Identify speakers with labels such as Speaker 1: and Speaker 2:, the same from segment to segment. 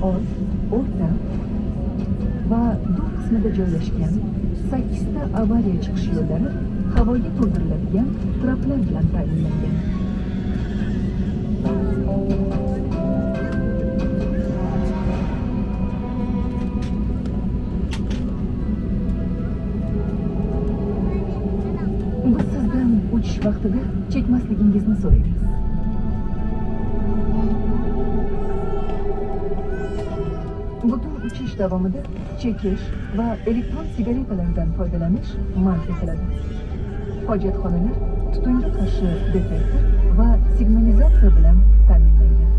Speaker 1: old, o'rta va dur qismida joylashgan 8 ta avariya chiqish yo'llari havoga to'ldiriladigan traplar bilan ta'minlangan. Biz sizdan uchish vaqtida chekmasligingizni so'raymiz. Butun uchish davomida chekish va elektron sigaretalardan foydalanish man etiladi. Hojatxonalar tutunga qarshi detektor va signalizatsiya bilan ta'minlangan.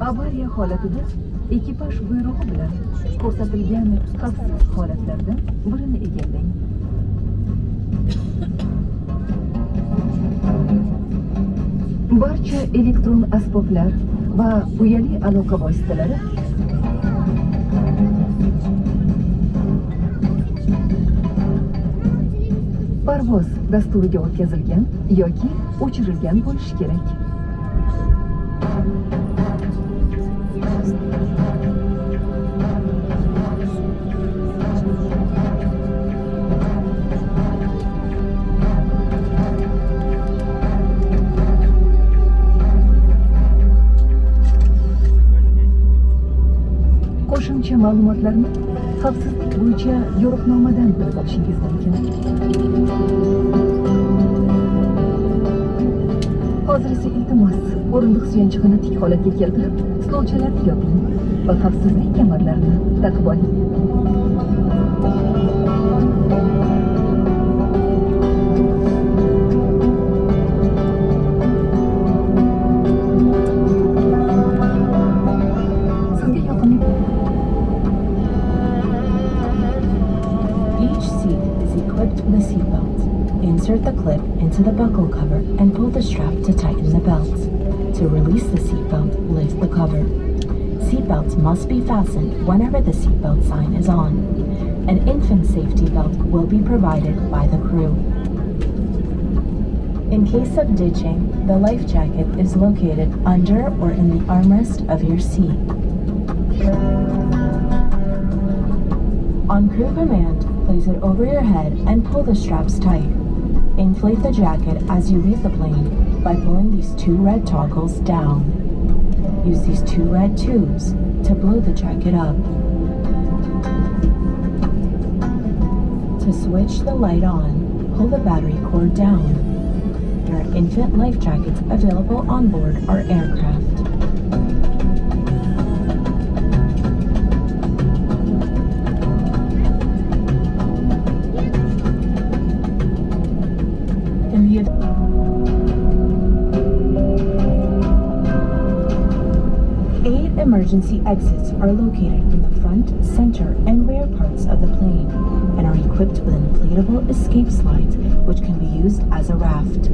Speaker 1: Avariya holatida ekipaj buyrug'i bilan ko'rsatilgan xavfsiz holatlardan birini egallang. Barcha elektron asboblar va uyali aloqa vositalari parvoz dasturiga o'tkazilgan yoki o'chirilgan bo'lishi kerak. Qo'shimcha ma'lumotlarni xavfsizlik bo'yicha yo'riqnomadan bilib olishingiz mumkin. Hozir esa iltimos, o'rindiq suyanchig'ini tik holatga keltirib, stolchalarni yoping va xavfsizlik kamarlarini taqib oling.
Speaker 2: The seatbelt. Insert the clip into the buckle cover and pull the strap to tighten the belt. To release the seatbelt, lift the cover. Seatbelts must be fastened whenever the seatbelt sign is on. An infant safety belt will be provided by the crew. In case of ditching, the life jacket is located under or in the armrest of your seat. On crew command, place it over your head and pull the straps tight. Inflate the jacket as you leave the plane by pulling these two red toggles down. Use these two red tubes to blow the jacket up. To switch the light on, pull the battery cord down. There are infant life jackets available on board our aircraft. Emergency exits are located in the front, center, and rear parts of the plane and are equipped with inflatable escape slides which can be used as a raft.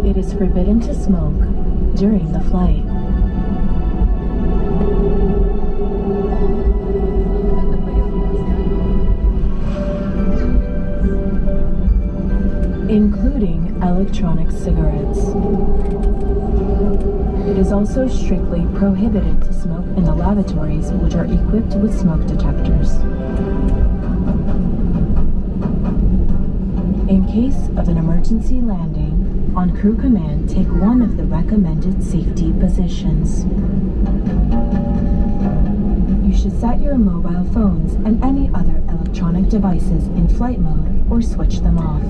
Speaker 2: It is forbidden to smoke during the flight. Including electronic cigarettes. It is also strictly prohibited to smoke in the lavatories which are equipped with smoke detectors. In case of an emergency landing, on crew command, take one of the recommended safety positions. You should set your mobile phones and any other electronic devices in flight mode or switch them off.